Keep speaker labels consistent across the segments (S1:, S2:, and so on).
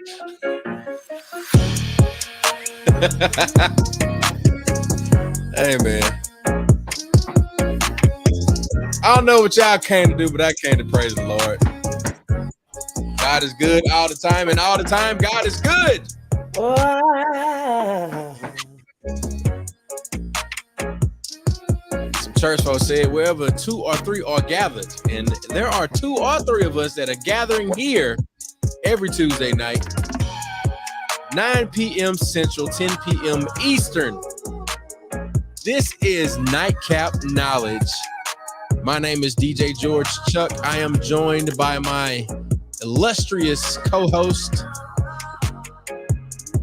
S1: Hey, man. I don't know what y'all came to do, but I came to praise the Lord. God is good all the time, and all the time, God is good. Some church folks said, wherever 2 or 3 are gathered, and there are 2 or 3 of us that are gathering here every Tuesday night, 9 p.m. Central, 10 p.m. Eastern. This is Nightcap Knowledge. My name is DJ George Chuck. I am joined by my illustrious co-host,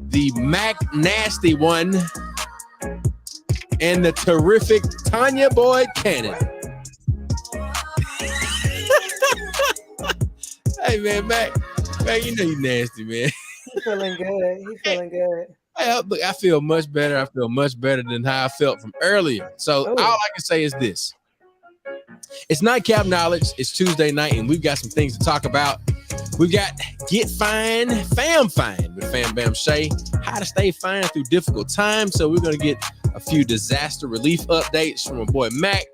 S1: the Mac Nasty one, and the terrific Tanya Boyd Cannon. Hey, man, Mac, you know you nasty, man.
S2: He's feeling good. He's feeling good.
S1: Look, I feel much better. I feel much better than how I felt from earlier. So all I can say is this. It's Nightcap Knowledge. It's Tuesday night, and we've got some things to talk about. We've got Get Fine, Fam Fine with FamBam Shay. How to stay fine through difficult times. So we're going to get a few disaster relief updates from my boy Mac.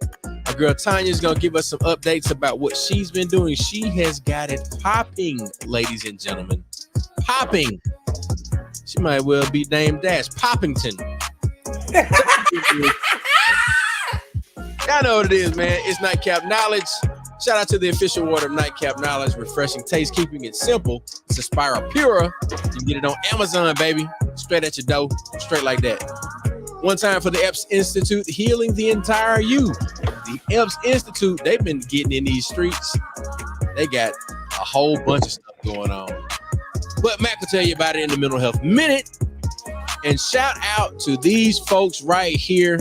S1: Our girl Tanya's going to give us some updates about what she's been doing. She has got it popping, ladies and gentlemen. Popping. She might well be named Dash Poppington. Y'all know what it is, man. It's Nightcap Knowledge. Shout out to the official water of Nightcap Knowledge. Refreshing taste, keeping it simple. It's a Spira Pura. You can get it on Amazon, baby. Straight at your door. Straight like that. One time for the Epps Institute, healing the entire you. The Epps Institute, they've been getting in these streets. They got a whole bunch of stuff going on. But Mac will tell you about it in the Mental Health Minute. And shout out to these folks right here.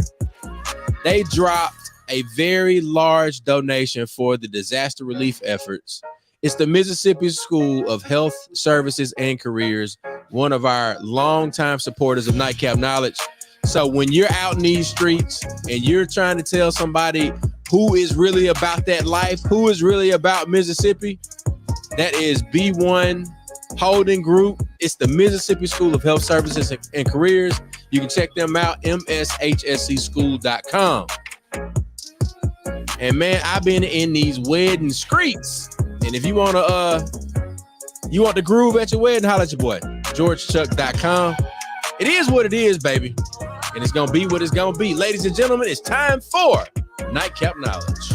S1: They dropped a very large donation for the disaster relief efforts. It's the Mississippi School of Health Services and Careers, one of our longtime supporters of Nightcap Knowledge. So when you're out in these streets and you're trying to tell somebody who is really about that life, who is really about Mississippi, that is B1 Holding Group. It's the Mississippi School of Health Services and Careers. You can check them out, mshscschool.com. And man, I've been in these wedding streets. And if you want the groove at your wedding, holla at your boy, georgechuck.com. It is what it is, baby. And it's going to be what it's going to be. Ladies and gentlemen, it's time for Nightcap Knowledge.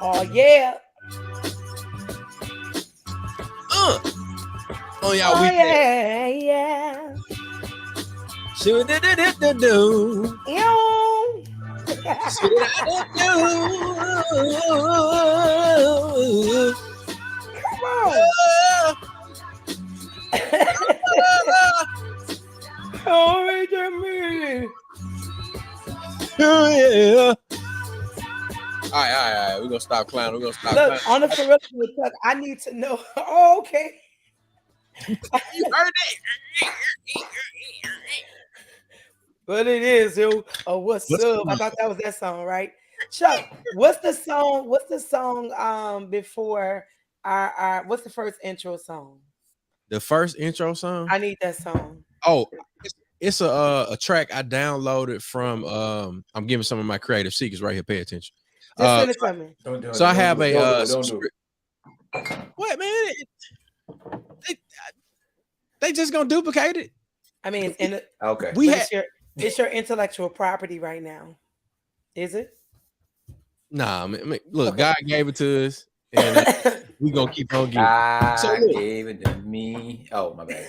S2: Oh, yeah.
S1: On y'all weekend.
S2: Yeah.
S1: Shoot it do.
S2: Come on. Oh,
S1: Yeah. All right. We're gonna stop clowning. We're gonna stop
S2: Look,
S1: clowning.
S2: on the for real, Chuck, I need to know. Oh, okay.
S1: You heard that?
S2: But it is, yo. Oh, what's up? I thought that was that song, right? Chuck, what's the song? What's the song before our what's the first intro song?
S1: The first intro song?
S2: I need that song.
S1: Oh, it's a track I downloaded from I'm giving some of my creative secrets right here. Pay attention.
S2: Just send it to me.
S1: So I have a
S3: don't do it.
S1: What, man? They just gonna duplicate it.
S2: I mean, it's in it.
S3: Okay.
S2: It's your intellectual property right now. Is it?
S1: Nah, man, look, God gave it to us, and we gonna keep on giving.
S3: God gave it to me. Oh, my bad.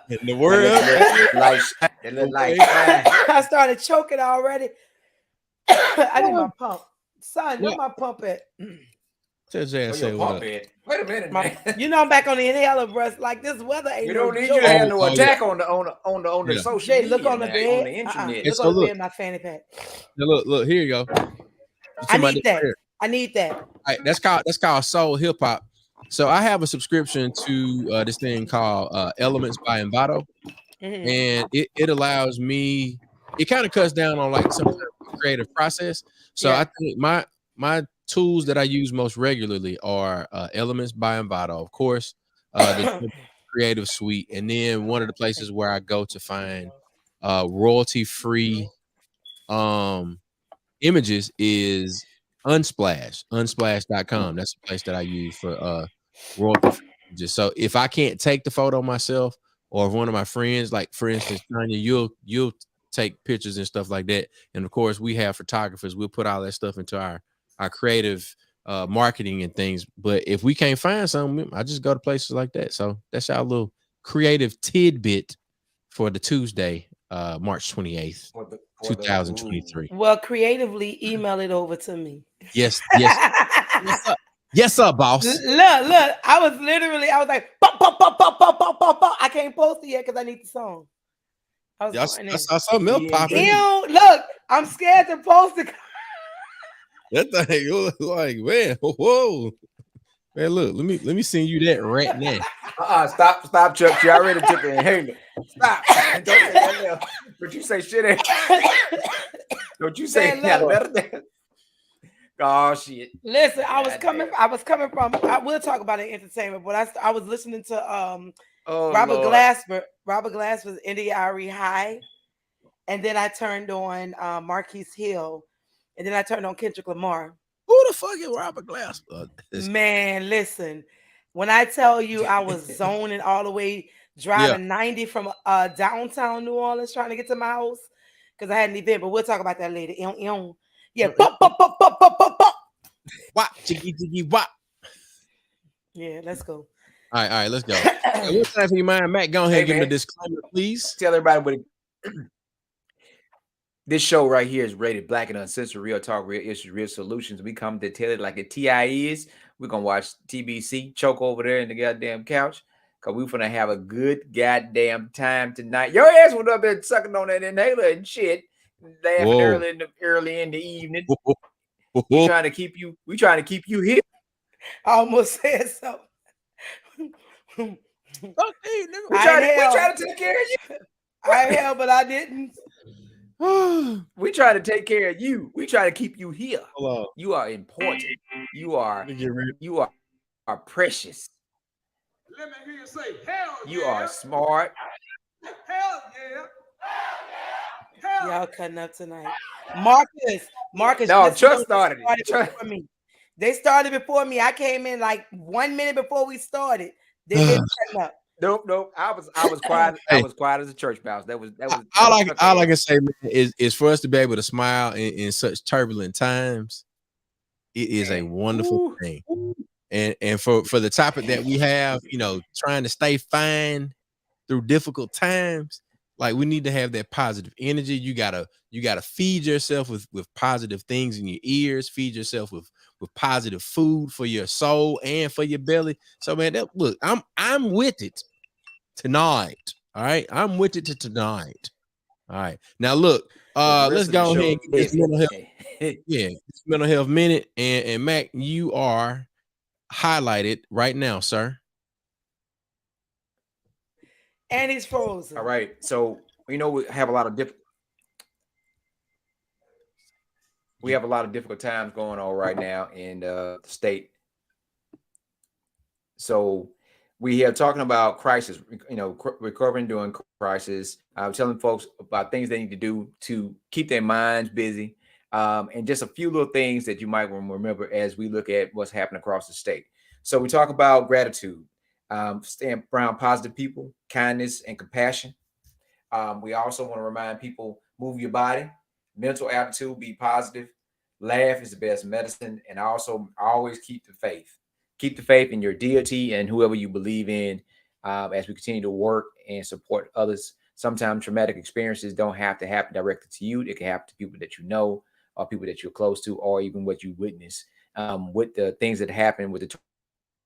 S1: In the world,
S3: it looked like
S2: I started choking already. I need my pump. Son, where my pump at?
S1: Tell Jay say what up.
S3: Wait a minute, man.
S2: You know I'm back on the inhaler, bruh. Like this weather ain't.
S3: You
S2: no
S3: don't need
S2: joke.
S3: you to have no attack on the social
S2: Jay,
S3: media.
S2: look on the
S3: now,
S2: bed.
S3: on the internet.
S2: Look on the bed in my fanny pack.
S1: Now look, here you go.
S2: I need that. I need that.
S1: All right, that's called soul hip hop. So I have a subscription to this thing called Elements by Envato, and it allows me. It kind of cuts down on like some creative process. So I think my tools that I use most regularly are Elements by Envato, of course, the Creative Suite, and then one of the places where I go to find royalty-free images is unsplash.com. That's the place that I use for royalty images. So if I can't take the photo myself, or if one of my friends, like for instance, Tanya, you'll take pictures and stuff like that. And of course, we have photographers. We'll put all that stuff into our creative marketing and things. But if we can't find something, I just go to places like that. So that's our little creative tidbit for the Tuesday, March 28th, 2023.
S2: Well, creatively email it over to me.
S1: Yes. Yes, sir, boss.
S2: Look. I was like, bop, bop, bop, bop, bop, bop, bop, bop. I can't post it yet because I need the song. I
S1: saw something else popping.
S2: Look, I'm scared to post it.
S1: That thing, you look like, man, whoa. Man, look, let me send you that right now.
S3: Stop, Chuck. You already took the inhaler. Stop. Don't say that now. But you say shit. Don't you say that? Oh shit.
S2: Listen, I was coming from. We'll talk about it in entertainment, but I was listening to Robert Glasper. Robert Glasper's NDRE High, and then I turned on Marquise Hill, and then I turned on Kendrick Lamar.
S1: Who the fuck is Robert Glasper?
S2: Man, listen. When I tell you I was zoning all the way, driving 90 from downtown New Orleans trying to get to my house because I had an event, but we'll talk about that later. Yeah, bop.
S1: Wop, jiggy, wop.
S2: Yeah, let's go.
S1: All right, let's go. What's time for you, man? Matt, go ahead and give me a disclaimer, please.
S3: Tell everybody what this show right here is rated Black and Uncensored, real talk, real issues, real solutions. We come to tell it like a TI is. We're gonna watch TBC choke over there in the goddamn couch. Cause we're gonna have a good goddamn time tonight. Your ass went up there sucking on that inhaler and shit, laughing early in the evening. We trying to keep you here.
S2: I almost said so.
S3: We try to take care of you.
S2: I have, but I didn't.
S3: We try to take care of you. We try to keep you here.
S1: Hello.
S3: You are important. You are precious.
S4: Let me hear you say, hell yeah.
S3: You are smart.
S4: Hell yeah.
S2: Y'all cutting up tonight. Marcus.
S3: No, Chuck started
S2: before me. They started before me. I came in like 1 minute before we started. They didn't cutting up.
S3: Nope. I was quiet. I was quiet as a church mouse. That was
S1: all I can say, man, is for us to be able to smile in such turbulent times. It is a wonderful thing. And for the topic that we have, trying to stay fine through difficult times, like we need to have that positive energy. You gotta feed yourself with positive things in your ears, feed yourself with positive food for your soul and for your belly. So man, look, I'm with it tonight. All right, I'm with it to tonight. All right, now look,
S3: Well, the
S1: let's
S3: rest of the
S1: go ahead
S3: show
S1: and get this
S3: is
S1: mental health. Yeah, this mental health minute, and Mac, you are highlighted right now, sir.
S2: And he's frozen.
S3: all right. So we have a lot of difficult times going on right now in the state. So we are talking about crisis, recovering during crisis. Telling folks about things they need to do to keep their minds busy, and just a few little things that you might want to remember as we look at what's happening across the state. So we talk about gratitude, staying around positive people, kindness, and compassion. We also want to remind people, move your body, mental attitude, be positive, laugh is the best medicine, and also always keep the faith. Keep the faith in your deity and whoever you believe in, as we continue to work and support others. Sometimes traumatic experiences don't have to happen directly to you. It can happen to people that you know, or people that you're close to, or even what you witness. With the things that happen with the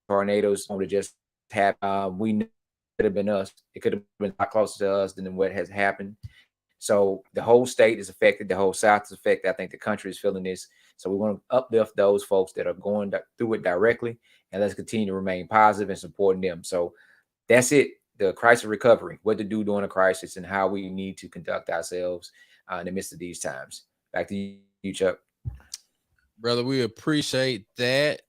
S3: tornadoes, that just happened, we know it could have been us. It could have been a lot closer to us than what has happened. So the whole state is affected. The whole South is affected. I think the country is feeling this. So we want to uplift those folks that are going through it directly, and let's continue to remain positive and supporting them. So that's it. The crisis recovery, what to do during a crisis, and how we need to conduct ourselves in the midst of these times. Back to you, Chuck.
S1: Brother, we appreciate that,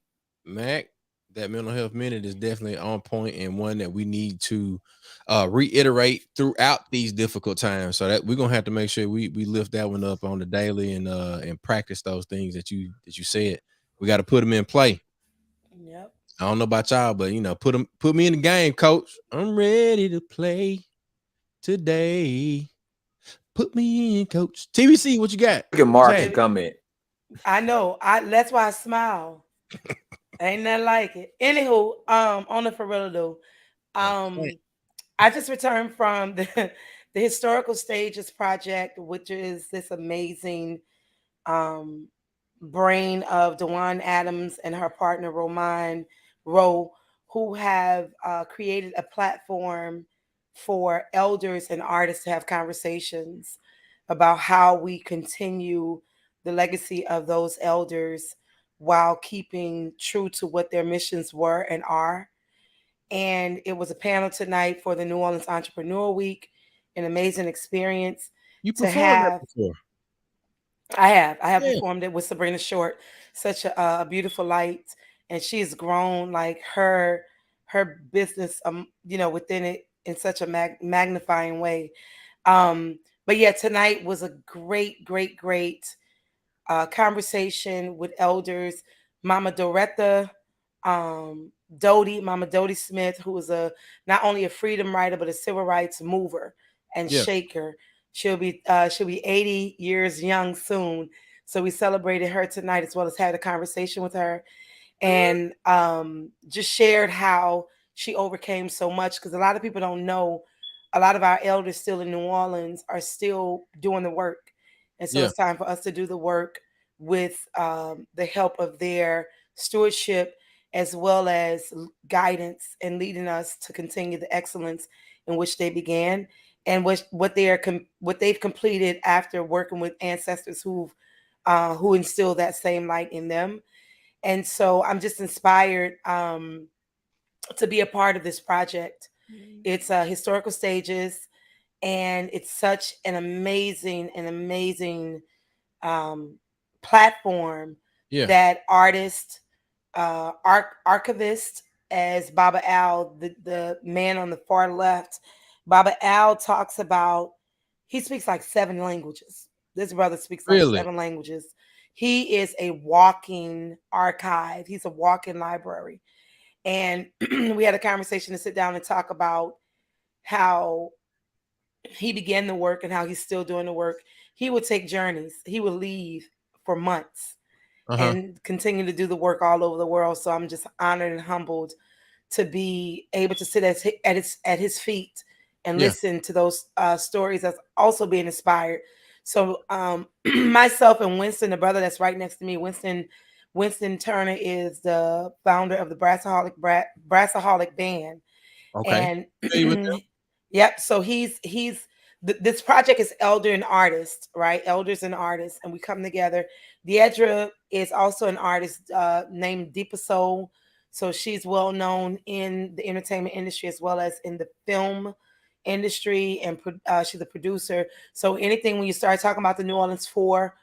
S1: Mac. That mental health minute is definitely on point and one that we need to reiterate throughout these difficult times. So that we're gonna have to make sure we lift that one up on the daily and practice those things that you said. We got to put them in play.
S2: Yep.
S1: I don't know about y'all, but put me in the game, coach. I'm ready to play today. Put me in, coach. TBC, what you got?
S3: Look at Mark
S1: Say
S3: and comment.
S2: I know. That's why I smile. Ain't nothing like it. Anywho, on the for real though,
S1: it.
S2: I just returned from the Historical Stages Project, which is this amazing um brain of Dewan Adams and her partner Roman Rowe, who have created a platform for elders and artists to have conversations about how we continue the legacy of those elders while keeping true to what their missions were and are. And it was a panel tonight for the New Orleans Entrepreneur Week, an amazing experience
S1: You
S2: to
S1: performed that
S2: have.
S1: before.
S2: I have
S1: Yeah.
S2: performed it with Sabrina Short, such a beautiful light, and she's grown like her business, within it in such a magnifying way. But yeah, tonight was a great, great, great conversation with elders. Mama Doretta, Mama Dodie Smith, who was not only a freedom writer but a civil rights mover and
S1: Yeah.
S2: shaker. She'll be 80 years young soon. So we celebrated her tonight as well as had a conversation with her and just shared how she overcame so much, because a lot of people don't know a lot of our elders still in New Orleans are still doing the work. And so
S1: Yeah.
S2: it's time for us to do the work with the help of their stewardship as well as guidance and leading us to continue the excellence in which they began and what they've completed after working with ancestors who instilled that same light in them. And so I'm just inspired to be a part of this project. It's Historical Stages, and it's such an amazing platform
S1: Yeah.
S2: that artists, archivists, as Baba Al, the man on the far left, Baba Al talks about, he speaks like 7 languages. This brother speaks like
S1: Really?
S2: 7 languages. He is a walking archive. He's a walking library. And we had a conversation to sit down and talk about how he began the work and how he's still doing the work. He would take journeys. He would leave for months and continue to do the work all over the world. So I'm just honored and humbled to be able to sit at his feet and
S1: Yeah.
S2: listen to those stories that's also being inspired. So myself and Winston, the brother that's right next to me, Winston Turner is the founder of the Brassaholic Band.
S1: Okay.
S2: And
S1: Familiar with them?
S2: Yep. So this project is Elder and Artist, right? Elders and Artists, and we come together. Deidre is also an artist named Deepa Soul. So she's well known in the entertainment industry as well as in the film industry, and she's a producer. So anything when you start talking about the New Orleans Four,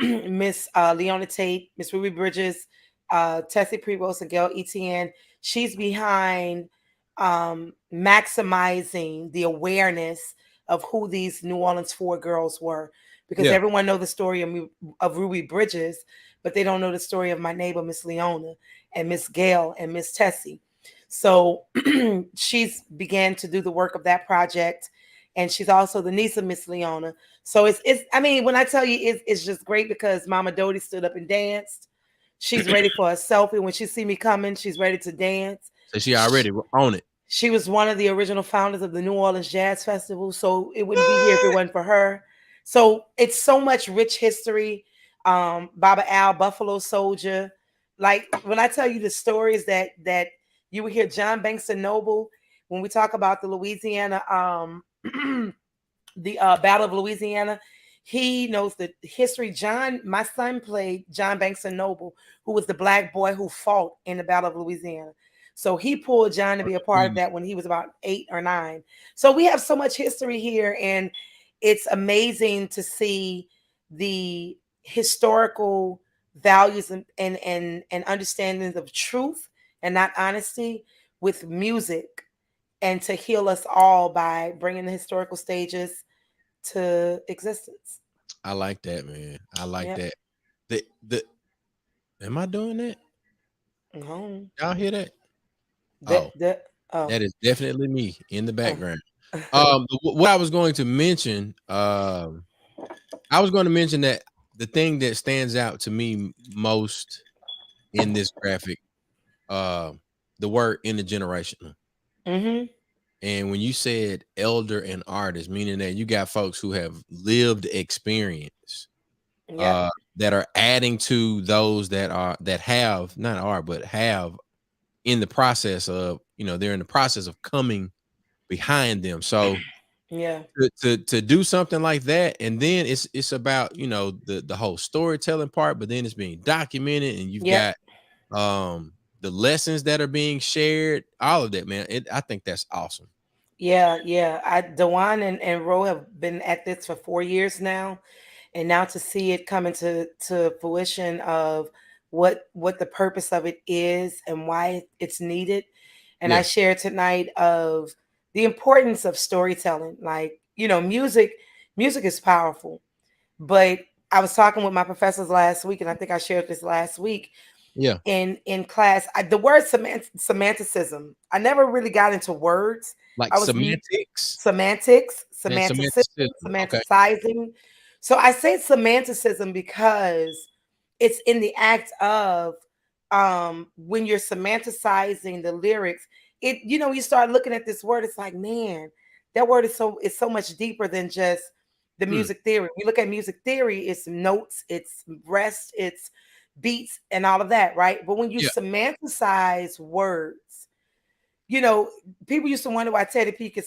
S2: Miss Leona Tate, Miss Ruby Bridges, Tessie Prevost, and Gail Etienne, she's behind maximizing the awareness of who these New Orleans Four girls were, because everyone know the story of Ruby Bridges, but they don't know the story of my neighbor Miss Leona and Miss Gail and Miss Tessie. So she's began to do the work of that project, and she's also the niece of Miss Leona. So it's I mean, when I tell you it's just great because Mama Dodie stood up and danced. She's ready for a selfie. When she see me coming, she's ready to dance.
S1: So she already on it.
S2: She was one of the original founders of the New Orleans Jazz Festival, so it wouldn't be here if it wasn't for her. So it's so much rich history. Baba Al, Buffalo Soldier. Like when I tell you the stories that you would hear John Banks and Noble when we talk about the Louisiana, the Battle of Louisiana. He knows the history. My son played John Banks and Noble, who was the black boy who fought in the Battle of Louisiana. So he pulled John to be a part of that when he was about 8 or 9. So we have so much history here, and it's amazing to see the historical values and understandings of truth and not honesty with music, and to heal us all by bringing the historical stages to existence.
S1: I like that, man. I like that. The am I doing that?
S2: No.
S1: Y'all hear that? That is definitely me in the background. What I was going to mention, I was going to mention that the thing that stands out to me most in this graphic, the word intergenerational.
S2: Mm-hmm.
S1: And when you said elder and artist, meaning that you got folks who have lived experience, that are adding to those that have in the process of, they're in the process of coming behind them. So to do something like that, and then it's about, the whole storytelling part, but then it's being documented, and you've got the lessons that are being shared, all of that, man. I think that's awesome.
S2: Dewan and Ro have been at this for 4 years now, and now to see it come into fruition of what the purpose of it is and why it's needed. And I shared tonight of the importance of storytelling. Like, music is powerful, but I was talking with my professors last week, and I think I shared this last week. In class, the word semanticism, I never really got into words.
S1: Like
S2: I was semanticizing. So I say semanticism because it's in the act of when you're semanticizing the lyrics, you start looking at this word, it's like, man, that word is so much deeper than just the music theory. You look at music theory, it's notes, it's rest, it's beats, and all of that, right? But when you semanticize words, people used to wonder why Teddy P could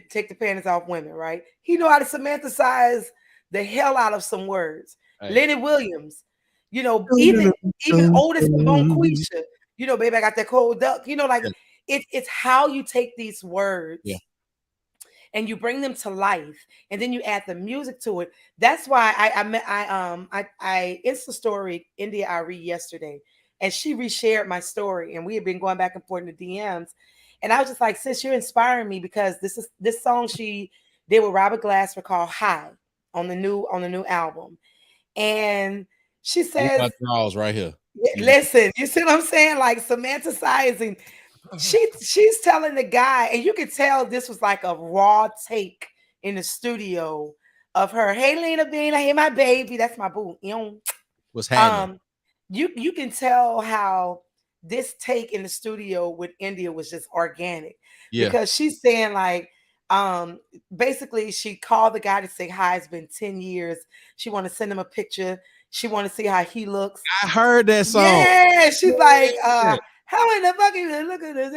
S2: take the panties off women, right? He know how to semanticize the hell out of some words. Right. Lenny Williams, even Otis and Bonquisha, baby, I got that cold duck. It's how you take these words and you bring them to life, and then you add the music to it. That's why I Insta story India Ari yesterday, and she reshared my story, and we had been going back and forth in the DMs, and I was just like, sis, you're inspiring me, because this song she did with Robert Glasper called High on the new album, and she says,
S1: right here.
S2: Listen, you see what I'm saying? Like semanticizing. She's telling the guy, and you could tell this was like a raw take in the studio of her. Hey, Lena Bean, I hear my baby. That's my boo.
S1: What's happening?
S2: You can tell how this take in the studio with India was just organic, because she's saying like, basically she called the guy to say hi. It's been 10 years. She want to send him a picture. She want to see how he looks.
S1: I heard that song.
S2: Yeah, she's like, How in the fucking look at this?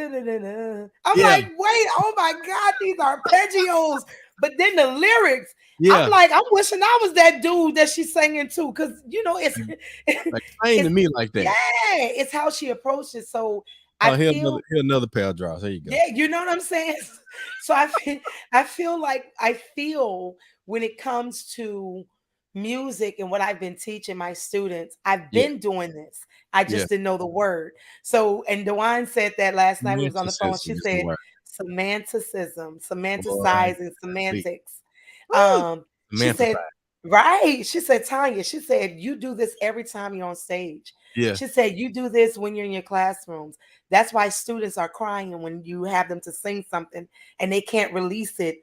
S2: I'm
S1: Yeah.
S2: like, wait, oh my God, these arpeggios. But then the lyrics,
S1: Yeah.
S2: I'm like, I'm wishing I was that dude that she's singing to, because you know it's
S1: Like playing to me like that.
S2: yeah, it's how she approaches. So I
S1: Oh,
S2: feel
S1: here's another pair of draws. There you go.
S2: yeah, you know what I'm saying? So I feel like when it comes to music and what I've been teaching my students, I've
S1: Yeah.
S2: been doing this. I
S1: Yeah.
S2: just didn't know the word. So, and Dewan said that last night we was on the phone. She
S1: Mysticism is the
S2: said
S1: word.
S2: semanticism,
S1: Boy,
S2: semanticizing, semantics.
S1: woo,
S2: She said,
S1: romanticize.
S2: right. She said, Tanya, she said, you do this every time you're on stage.
S1: Yeah.
S2: She said, you do this when you're in your classrooms. That's why students are crying when you have them to sing something and they can't release it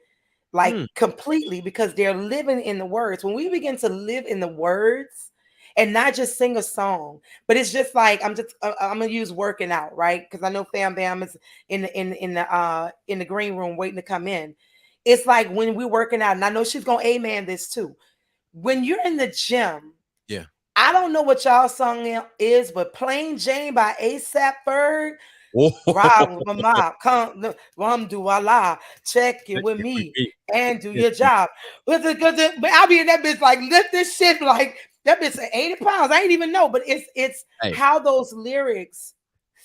S2: like completely because they're living in the words. When we begin to live in the words and not just sing a song, but it's just like I'm gonna use working out, right? Because I know FamBam is in the green room waiting to come in. It's like when we're working out, and I know she's gonna amen this too. When you're in the gym,
S1: Yeah.
S2: I don't know what y'all song is, but Plain Jane by A$AP Ferg. Rob, mama, come, do Allah, check it with me and do your job. But I'll be in that bitch like lift this shit like that bitch 80 pounds. I ain't even know, but it's
S1: Hey.
S2: how those lyrics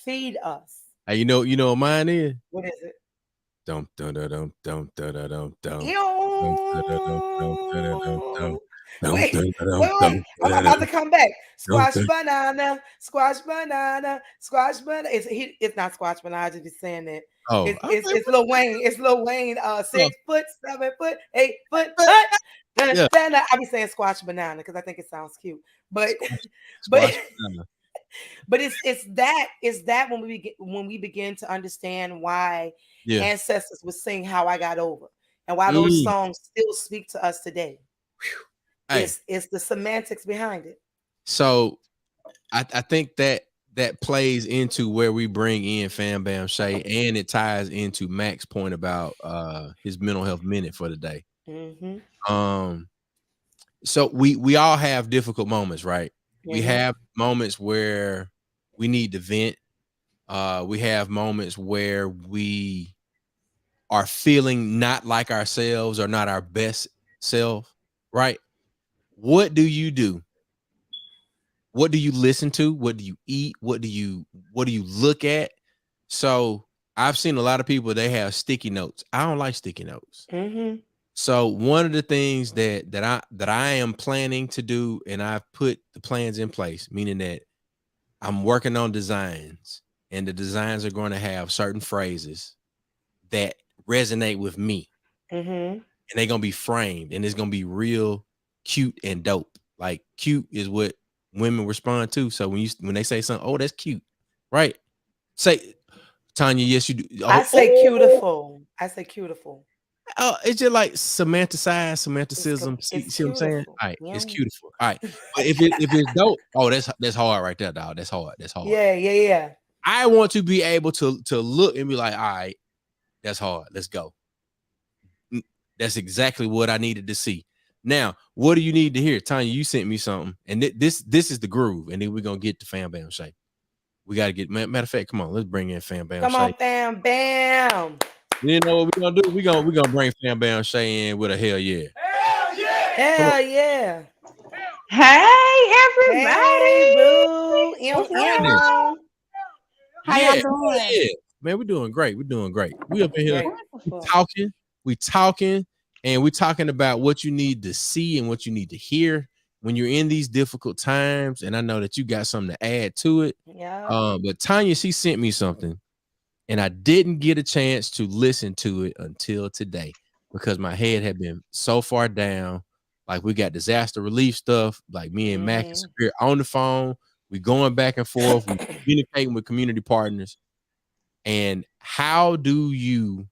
S2: feed us.
S1: Hey, you know what mine is?
S2: What is it?
S1: Dum dum dum dum dum dum dum dum.
S2: Wait, I'm about to come back. Squash banana, squash banana, squash banana. It's not squash banana. I just be saying that.
S1: Oh,
S2: It's Lil Wayne. It's Lil Wayne. 6 foot, 7 foot, 8 foot.
S1: Yeah.
S2: I be saying squash banana because I think it sounds cute. But
S1: Squash
S2: but it's that when we begin to understand why ancestors would sing "How I Got Over" and why those songs still speak to us today.
S1: Hey.
S2: It's the semantics behind it.
S1: So I think that plays into where we bring in FamBam Shay, and it ties into Mac's point about his mental health minute for the day. So we all have difficult moments, right? We have moments where we need to vent. We have moments where we are feeling not like ourselves or not our best self, right? What do you do? What do you listen to? What do you eat? What do you look at? So I've seen a lot of people, they have sticky notes. I don't like sticky notes. So one of the things that I am planning to do, and I've put the plans in place, meaning that I'm working on designs, and the designs are going to have certain phrases that resonate with me. And they're gonna be framed, and it's gonna be real cute and dope. Like cute is what women respond to. So when they say something, oh, that's cute, right? Say, Tanya, yes, you do.
S2: I say cutiful. I say cutiful.
S1: It's just like semanticism. See what I'm saying? All right, it's beautiful. All right, but if it's dope, oh, that's hard right there, dog. That's hard. That's hard.
S2: Yeah.
S1: I want to be able to look and be like, all right, that's hard. Let's go. That's exactly what I needed to see. Now, what do you need to hear? Tanya, you sent me something, and this is the groove, and then we're gonna get to FamBam Shay. We gotta get matter of fact, come on, let's bring in FamBam Shay.
S2: Come on, FamBam.
S1: You know what we're gonna do? We're gonna bring FamBam Shay in with a hell yeah.
S4: Hell yeah!
S2: Hell yeah.
S5: Hey everybody.
S2: Hey, boo.
S5: How y'all doing?
S1: Yeah. Man, we're doing great. We're doing great. We up in here we talking, and we're talking about what you need to see and what you need to hear when you're in these difficult times. And I know that you got something to add to it.
S2: Yeah.
S1: But Tanya, she sent me something, and I didn't get a chance to listen to it until today because my head had been so far down. Like we got disaster relief stuff, like me and Mac and Spirit on the phone. We going back and forth. We communicating with community partners. And how do you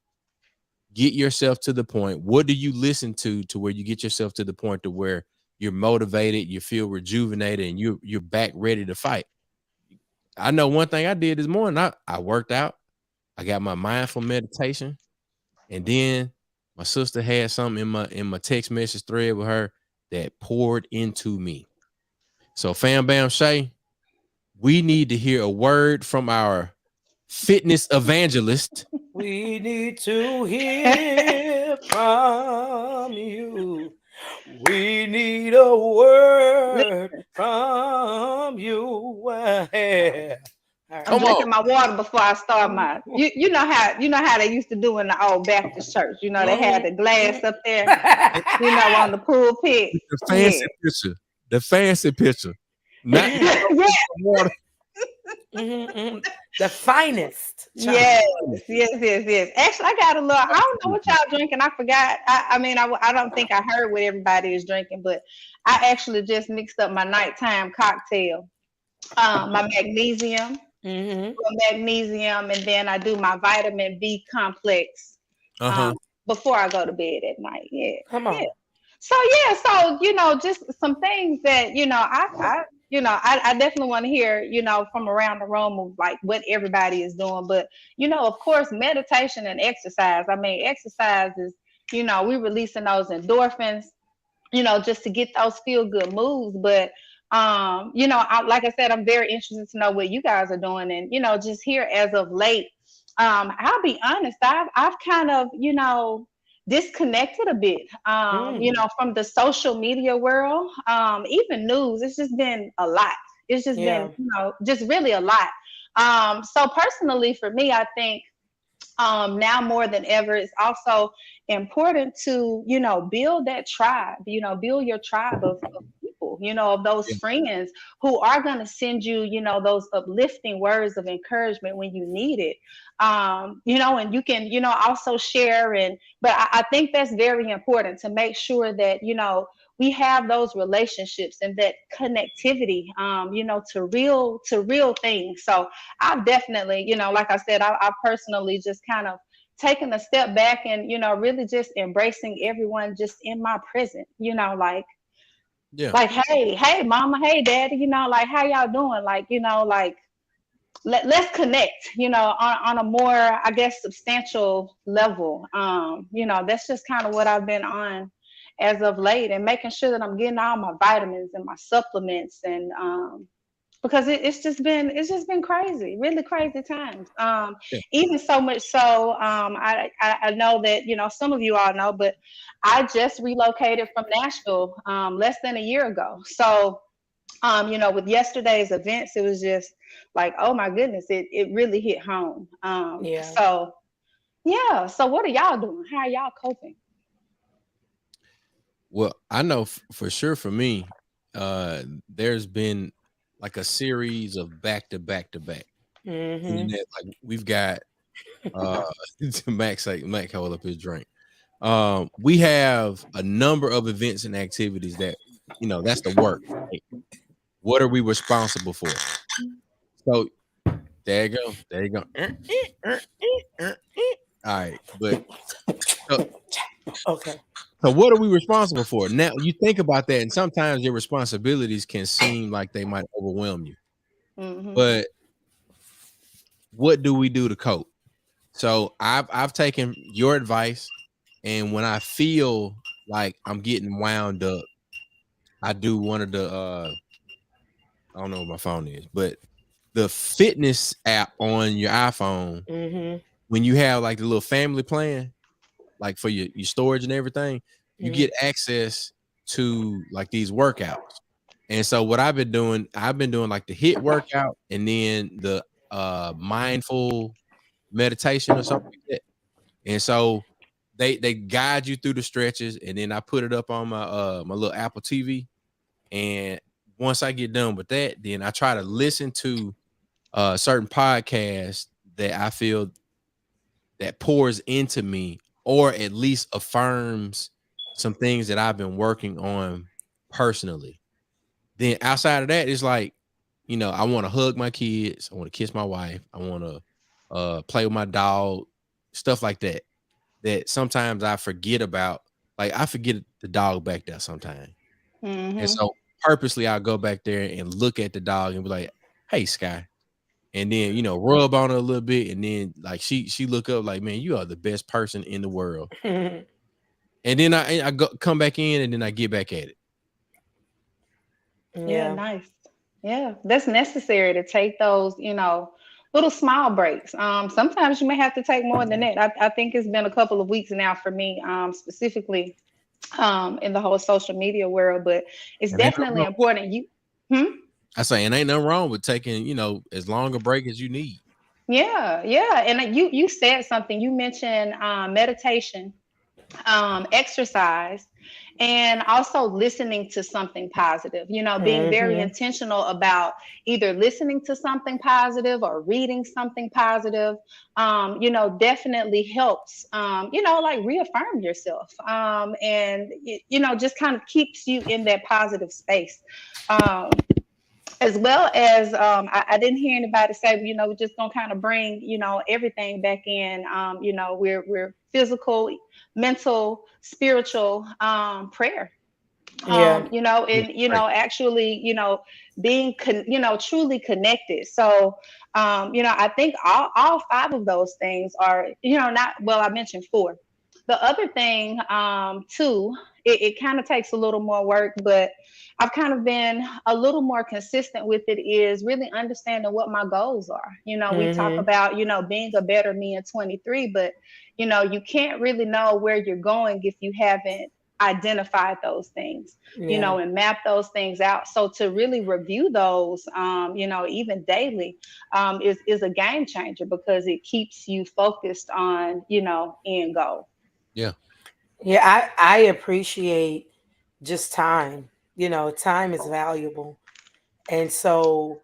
S1: get yourself to the point? What do you listen to where you get yourself to the point to where you're motivated, you feel rejuvenated, and you're back ready to fight? I know one thing I did this morning. I worked out. I got my mindful meditation, and then my sister had something in my text message thread with her that poured into me. So FamBam Shay, we need to hear a word from our fitness evangelist.
S2: We need to hear from you. We need a word from you.
S5: I'm drinking my water before I start my. You know how they used to do in the old Baptist church. You know they had the glass up there. You know on the pulpit.
S1: The fancy picture. The fancy picture. Not water.
S2: The finest.
S5: Yes. Actually, I got a little. I don't know what y'all drinking. I forgot. I don't think I heard what everybody is drinking, but I actually just mixed up my nighttime cocktail. My magnesium, and then I do my vitamin B complex before I go to bed at night. Yeah,
S2: come on.
S5: Yeah. So just some things that I definitely want to hear, from around the room of like what everybody is doing. But of course, meditation and exercise. I mean, exercise is, we releasing those endorphins, just to get those feel good moves. But like I said, I'm very interested to know what you guys are doing, and just here as of late. I'll be honest, I've kind of disconnected a bit, from the social media world, even news. It's just been a lot. It's just been, just really a lot. So personally, for me, I think now more than ever, it's also important to, build that tribe, build your tribe of people, of those friends who are going to send you, those uplifting words of encouragement when you need it. And you can, also share. But I think that's very important to make sure that, we have those relationships and that connectivity, to real things. So I've definitely, like I said, I personally just kind of taken a step back and, really just embracing everyone just in my present, like, hey, mama, hey, daddy, like, how y'all doing? Like, let's connect, on a more, I guess, substantial level. That's just kind of what I've been on as of late, and making sure that I'm getting all my vitamins and my supplements, and because it's just been crazy, really crazy times. Even so much so, I know that some of you all know, but I just relocated from Nashville less than a year ago. So with yesterday's events, it was just like, oh my goodness, it really hit home. So what are y'all doing? How are y'all coping?
S1: Well, I know for sure for me, there's been like a series of back to back. And that, like, we've got Max hold up his drink. We have a number of events and activities that, that's the work. Like, what are we responsible for? So there you go. All right, but
S2: okay.
S1: So what are we responsible for? Now you think about that, and sometimes your responsibilities can seem like they might overwhelm you. But what do we do to cope? So I've taken your advice, and when I feel like I'm getting wound up, I do one of the I don't know what my phone is, but the fitness app on your iPhone, when you have like the little family plan, like for your storage and everything, you get access to like these workouts. And so what I've been doing like the HIIT workout, and then the mindful meditation or something like that. And so they guide you through the stretches, and then I put it up on my my little Apple TV. And once I get done with that, then I try to listen to certain podcasts that I feel that pours into me, or at least affirms some things that I've been working on personally. Then outside of that, it's like, I want to hug my kids, I want to kiss my wife, I want to play with my dog, stuff like that. That sometimes I forget about. Like, I forget the dog back there sometimes. And so purposely I'll go back there and look at the dog and be like, hey, Sky. And then, rub on her a little bit. And then like she look up like, man, you are the best person in the world. And then I come back in, and then I get back at it.
S5: Yeah, nice. Yeah, that's necessary to take those, little small breaks. Sometimes you may have to take more than that. I think it's been a couple of weeks now for me, specifically in the whole social media world, but it's
S1: And ain't nothing
S5: definitely
S1: wrong.
S5: important. Hmm?
S1: I say, and ain't nothing wrong with taking, as long a break as you need.
S5: Yeah, yeah. And you said something. You mentioned meditation, exercise, and also listening to something positive. Being very
S2: Mm-hmm.
S5: intentional about either listening to something positive or reading something positive. Definitely helps. Like reaffirm yourself, and just kind of keeps you in that positive space. Um, as well as I didn't hear anybody say, we're just gonna kind of bring, everything back in. We're physical, mental, spiritual, prayer.
S2: Yeah.
S1: Yeah,
S5: And
S1: right.
S5: actually, being truly connected. So I think all five of those things are, not, well, I mentioned four. The other thing, too, it kind of takes a little more work, but I've kind of been a little more consistent with it, is really understanding what my goals are. We talk
S2: Mm-hmm.
S5: about, being a better me in 23, but you can't really know where you're going if you haven't identified those things,
S2: Yeah.
S5: and map those things out. So to really review those, even daily, is a game changer, because it keeps you focused on, end goal.
S1: Yeah.
S2: Yeah, I appreciate just time. Time is valuable. And so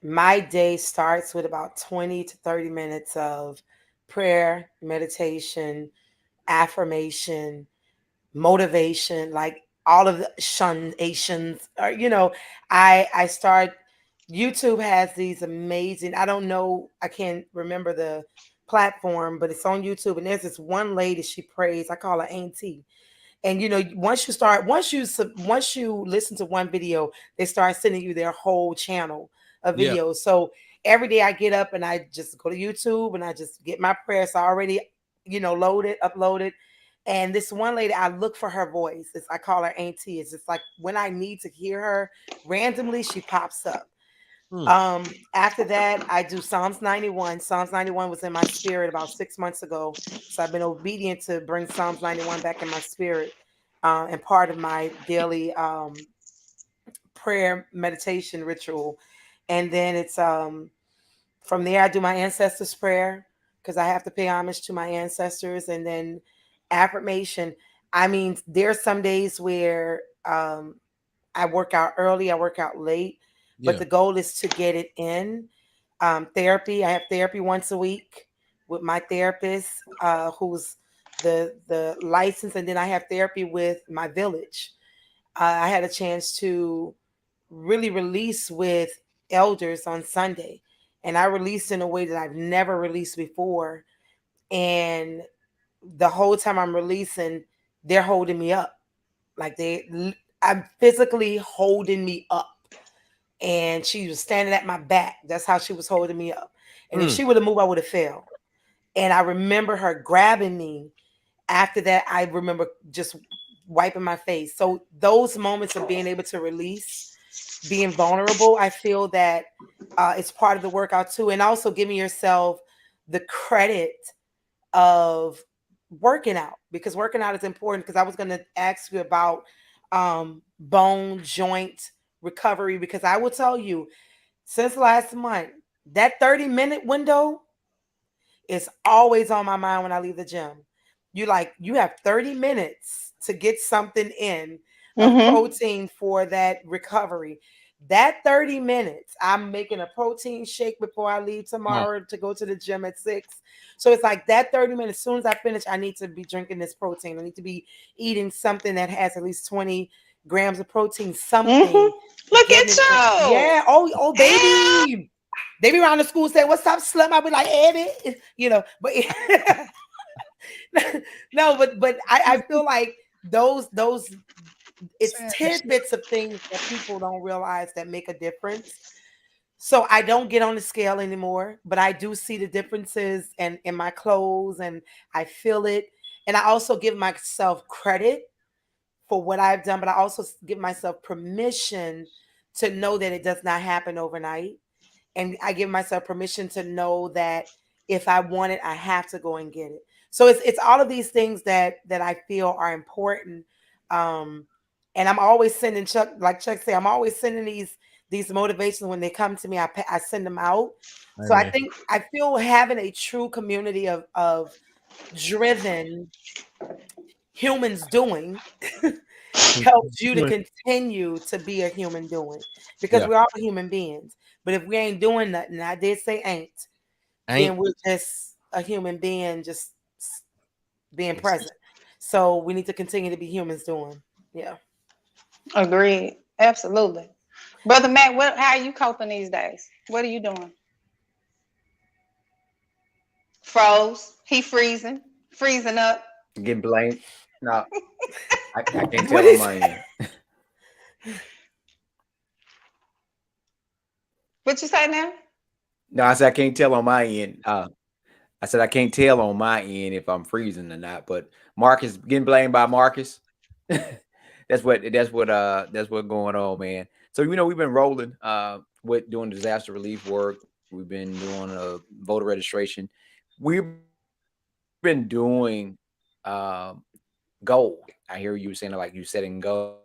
S2: my day starts with about 20 to 30 minutes of prayer, meditation, affirmation, motivation, like all of the shunations. Or I start. YouTube has these amazing. I don't know. I can't remember the platform, but it's on YouTube. And there's this one lady. She prays. I call her Auntie. And once you listen to one video, they start sending you their whole channel of
S1: Yeah.
S2: videos. So every day I get up and I just go to YouTube and I just get my prayers already, loaded, uploaded. And this one lady, I look for her voice. I call her Auntie. It's just like when I need to hear her, randomly she pops up.
S1: Hmm.
S2: After that, I do Psalms 91. Psalms 91 was in my spirit about 6 months ago. So I've been obedient to bring Psalms 91 back in my spirit, and part of my daily prayer meditation ritual. And then it's from there I do my ancestors prayer, because I have to pay homage to my ancestors. And then affirmation. I mean, there's some days where I work out early, I work out late, but
S1: Yeah.
S2: the goal is to get it in. Therapy. I have therapy once a week with my therapist, who's the license, and then I have therapy with my village. I had a chance to really release with elders on Sunday, and I released in a way that I've never released before. And the whole time I'm releasing, they're holding me up, like I'm physically holding me up. And she was standing at my back. That's how she was holding me up. And if
S1: Hmm.
S2: she would have moved, I would have fell. And I remember her grabbing me. After that, I remember just wiping my face. So those moments of being able to release, being vulnerable, I feel that it's part of the workout too. And also giving yourself the credit of working out, because working out is important. Because I was going to ask you about bone joint recovery, because I will tell you, since last month, that 30-minute window is always on my mind when I leave the gym. You have 30 minutes to get something in of
S5: Mm-hmm.
S2: protein for that recovery. That 30 minutes, I'm making a protein shake before I leave
S1: Come on.
S2: tomorrow to go to the gym at 6. So it's like that 30 minutes, as soon as I finish, I need to be drinking this protein. I need to be eating something that has at least 20 grams of protein,
S5: Mm-hmm.
S2: something,
S5: Look
S2: getting
S5: at
S2: it in.
S5: you.
S2: Yeah. Oh,
S5: Yeah.
S2: baby. They be around the school saying, "What's up, slim?" I be like, "Eddie," but no, but I feel like those it's tidbits of things that people don't realize that make a difference. So I don't get on the scale anymore, but I do see the differences in my clothes, and I feel it. And I also give myself credit for what I've done, but I also give myself permission to know that it does not happen overnight. and I give myself permission to know that if I want it, I have to go and get it. So it's all of these things that I feel are important. And I'm always sending Chuck, like Chuck said, I'm always sending these motivations when they come to me. I send them out. So I think I feel having a true community of driven humans doing helps you to continue to be a human doing, because we're all human beings. But if we ain't doing nothing, I did say ain't, then we're just a human being just being present. So we need to continue to be humans doing. Yeah.
S5: Agreed. Absolutely. Brother Matt, how are you coping these days? What are you doing? Froze. He freezing up.
S3: Getting blamed. No, I can't tell on my end.
S5: What you say now?
S3: No, I said I can't tell on my end. I said I can't tell on my end if I'm freezing or not. But Marcus, getting blamed by Marcus. That's what going on, man. So we've been rolling with doing disaster relief work. We've been doing voter registration. We've been doing goals. I hear you saying like you setting goals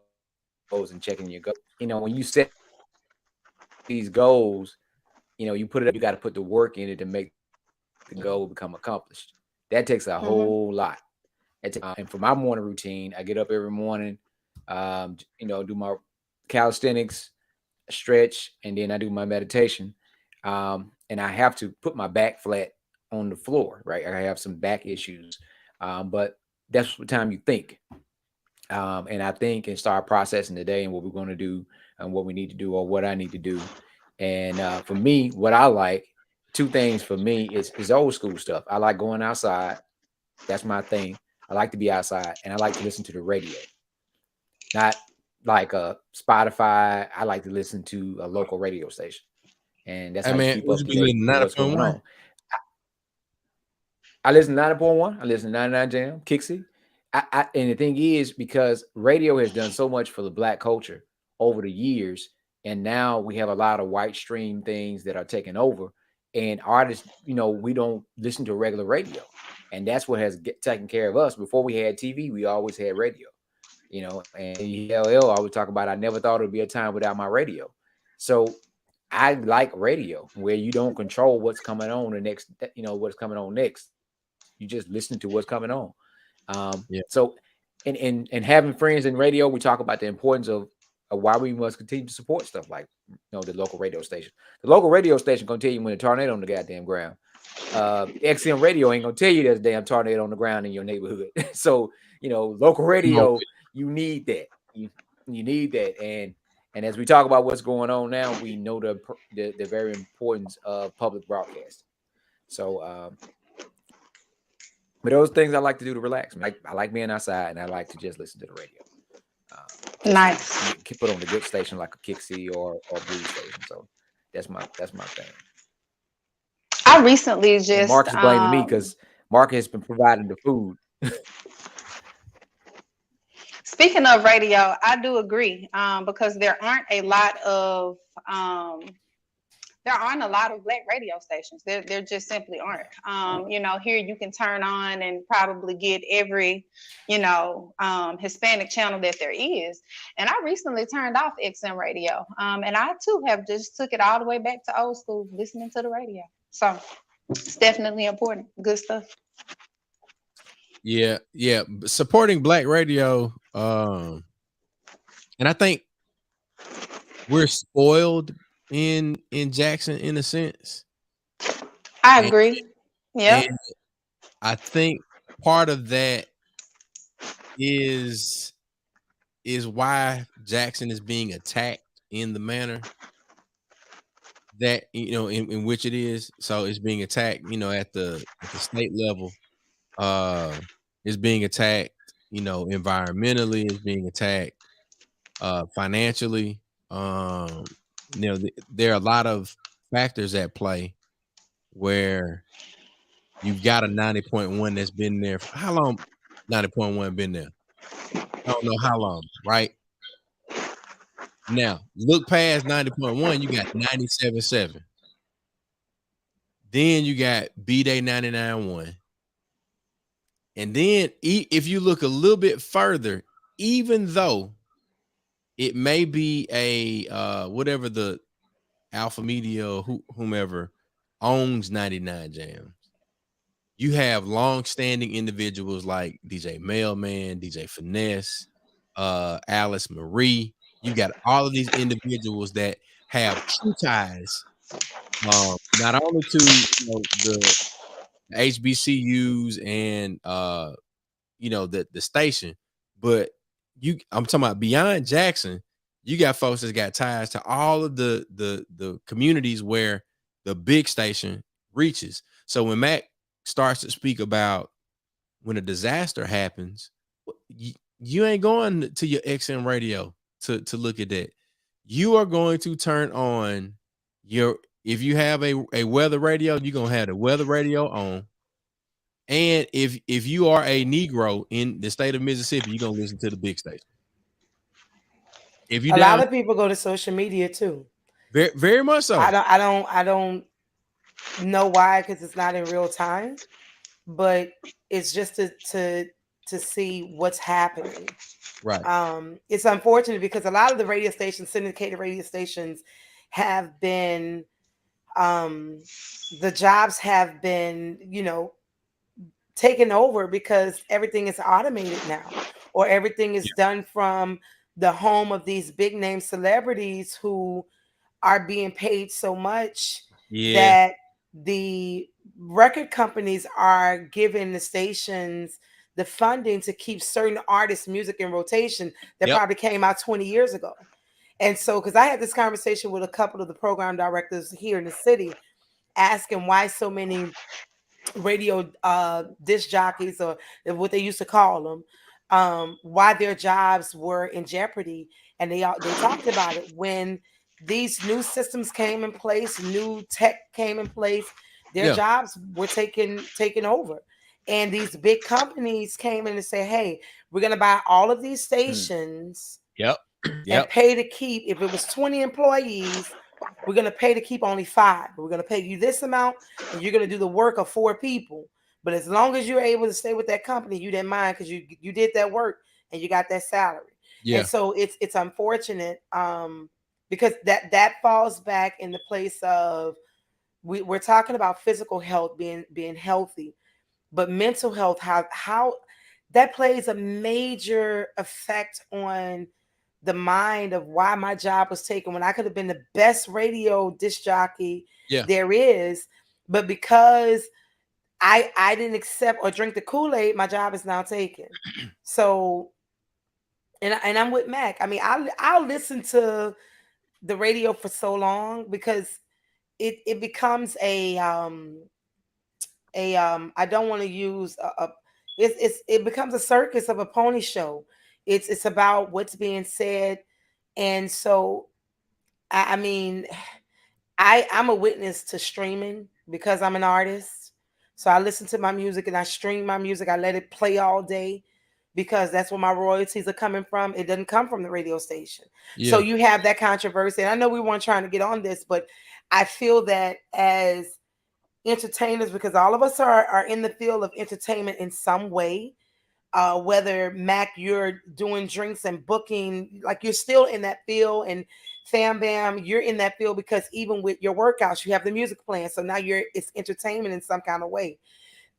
S3: and checking your goals. When you set these goals, you put it up, you got to put the work in it to make the goal become accomplished. That takes a whole lot. And for my morning routine, I get up every morning, do my calisthenics, stretch, and then I do my meditation. And I have to put my back flat on the floor, right? I have some back issues, but that's the time you think. And I think and start processing the day and what we're going to do and what we need to do or what I need to do. And for me, what I like, two things for me is old school stuff. I like going outside. That's my thing. I like to be outside, and I like to listen to the radio. Not like a Spotify. I like to listen to a local radio station, and that's how you keep up to date with what's going on. I listen to 90.1. I listen to 99 Jam, Kixie. And the thing is, because radio has done so much for the Black culture over the years, and now we have a lot of white stream things that are taking over, and artists, we don't listen to regular radio, and that's what has taken care of us. Before we had TV, we always had radio, and LL always talk about, I never thought it would be a time without my radio. So I like radio where you don't control what's coming on the next, what's coming on next. You just listen to what's coming on. So, and having friends in radio, we talk about the importance of why we must continue to support stuff like, the local radio station. The local radio station gonna tell you when a tornado on the goddamn ground. XM radio ain't gonna tell you there's a damn tornado on the ground in your neighborhood. So, local radio, you need that. You need that. And as we talk about what's going on now, we know the very importance of public broadcasting. So, but those things I like to do to relax. I like being outside, and I like to just listen to the radio.
S5: Nice.
S3: Keep it on the good station like a Kixie or Blue station. So that's my thing.
S5: I recently just
S3: and Mark is blaming me because Mark has been providing the food.
S5: Speaking of radio, I do agree because there aren't a lot of Black radio stations. There just simply aren't. Here you can turn on and probably get every, Hispanic channel that there is. And I recently turned off XM radio. And I too have just took it all the way back to old school, listening to the radio. So it's definitely important. Good stuff.
S1: Yeah. Supporting Black radio. And I think we're spoiled in Jackson in a sense.
S5: I agree. Yeah.
S1: I think part of that is why Jackson is being attacked in the manner that in which it is. So it's being attacked, at the state level. It's being attacked, environmentally, it's being attacked financially. There are a lot of factors at play where you've got a 90.1 that's been there. For how long? 90.1 been there? I don't know how long, right? Now, look past 90.1, you got 97.7. Then you got B-Day 99.1. And then if you look a little bit further, even though it may be a whatever the Alpha Media or whomever owns 99 Jams, you have long-standing individuals like DJ Mailman, DJ Finesse, Alice Marie. You got all of these individuals that have true ties, not only to the HBCUs and the station, but I'm talking about beyond Jackson. You got folks that's got ties to all of the communities where the big station reaches. So when Mac starts to speak about when a disaster happens, you ain't going to your XM radio to look at that. You are going to turn on if you have a weather radio, you're gonna have the weather radio on. And if you are a Negro in the state of Mississippi, you're gonna listen to the big station. If you
S2: a lot of people go to social media too.
S1: very, very much so.
S2: I don't know why, because it's not in real time, but it's just to see what's happening.
S1: Right.
S2: It's unfortunate because a lot of the radio stations, syndicated radio stations, have been the jobs have been, taken over because everything is automated now, or everything is done from the home of these big name celebrities who are being paid so much that the record companies are giving the stations the funding to keep certain artists' music in rotation that probably came out 20 years ago. And so, because I had this conversation with a couple of the program directors here in the city, asking why so many radio disc jockeys, or what they used to call them, why their jobs were in jeopardy. And they talked about it when these new systems came in place, new tech came in place, their jobs were taken over. And these big companies came in and say, hey, we're going to buy all of these stations and pay to keep, if it was 20 employees, we're going to pay to keep only 5. We're going to pay you this amount, and you're going to do the work of 4 people. But as long as you're able to stay with that company, you didn't mind, because you did that work and you got that salary. And so it's unfortunate, because that falls back in the place of we're talking about physical health being healthy, but mental health, how that plays a major effect on the mind of why my job was taken when I could have been the best radio disc jockey there is, but because I didn't accept or drink the Kool-Aid, my job is now taken. So, and I'm with Mac. I mean, I'll listen to the radio for so long because it becomes I don't want to use it becomes a circus of a pony show. It's about what's being said. And so, I mean, I'm a witness to streaming because I'm an artist. So I listen to my music and I stream my music. I let it play all day because that's where my royalties are coming from. It doesn't come from the radio station. So you have that controversy. And I know we weren't trying to get on this, but I feel that as entertainers, because all of us are in the field of entertainment in some way, whether Mac, you're doing drinks and booking, like you're still in that field, and FamBam, you're in that field because even with your workouts, you have the music playing. So now it's entertainment in some kind of way.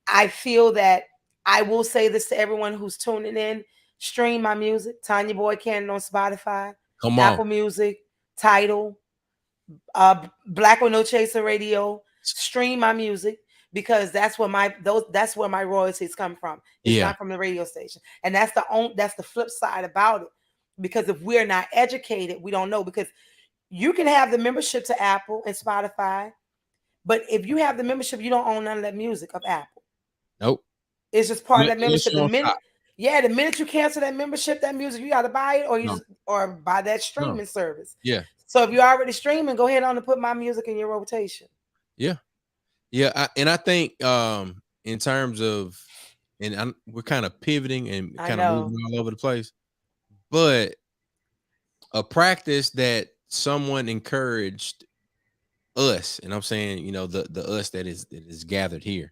S2: I feel that I will say this to everyone who's tuning in: stream my music, Tanya Boy Cannon on Spotify, Apple Music, Tidal, Black with No Chaser Radio. Stream my music, because that's where my royalties come from. It's not from the radio station. And that's the flip side about it. Because if we're not educated, we don't know. Because you can have the membership to Apple and Spotify, but if you have the membership, you don't own none of that music of Apple.
S1: Nope.
S2: It's just part of that membership. The minute you cancel that membership, that music, you got to buy it, or buy that streaming service.
S1: Yeah.
S2: So if you're already streaming, go ahead on and put my music in your rotation.
S1: Yeah. I think in terms of, we're kind of pivoting and kind of moving all over the place, but a practice that someone encouraged us, and I'm saying, the us that is gathered here,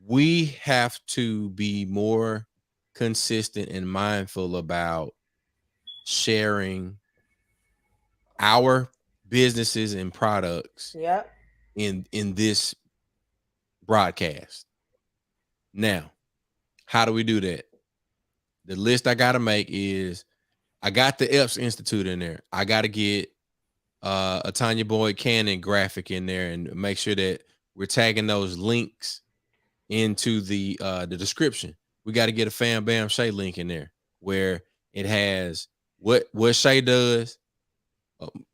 S1: we have to be more consistent and mindful about sharing our businesses and products
S2: Yep.
S1: in this broadcast. Now, how do we do that? The list I gotta make is I got the Epps Institute in there. I gotta get a Tanya Boyd Cannon graphic in there and make sure that we're tagging those links into the description. We got to get a FamBam Shay link in there where it has what Shay does.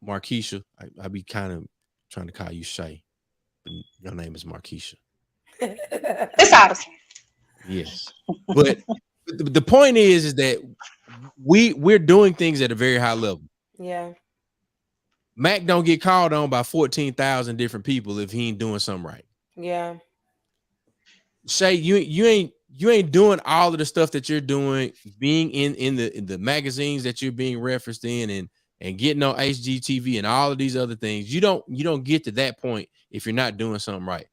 S1: Markeisha, I be kind of trying to call you Shay, but your name is Markeisha.
S5: It's awesome.
S1: Yes, but the point is that we're doing things at a very high level.
S2: Yeah.
S1: Mac don't get called on by 14,000 different people if he ain't doing something right.
S2: Yeah.
S1: Shay, you ain't doing all of the stuff that you're doing, being in the magazines that you're being referenced in, and getting on HGTV and all of these other things. You don't get to that point if you're not doing something right.